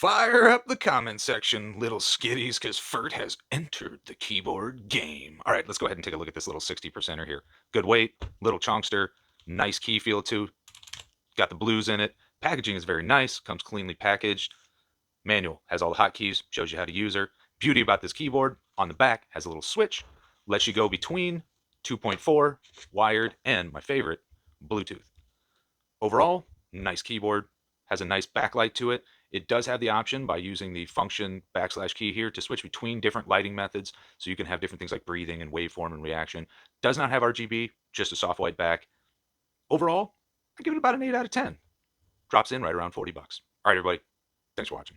Fire up the comment section, little skitties, because Fert has entered the keyboard game. All right, let's go ahead and take a look at this little 60%er here. Good weight, little chunkster, nice key feel too. Got the blues in it. Packaging is very nice, comes cleanly packaged. Manual has all the hotkeys, shows you how to use her. Beauty about this keyboard, on the back has a little switch, lets you go between 2.4, wired, and my favorite, Bluetooth. Overall, nice keyboard, has a nice backlight to it. It does have the option by using the function / key here to switch between different lighting methods. So you can have different things like breathing and waveform and reaction. Does not have RGB, just a soft white back. Overall, I give it about an 8 out of 10. Drops in right around 40 bucks. All right, everybody. Thanks for watching.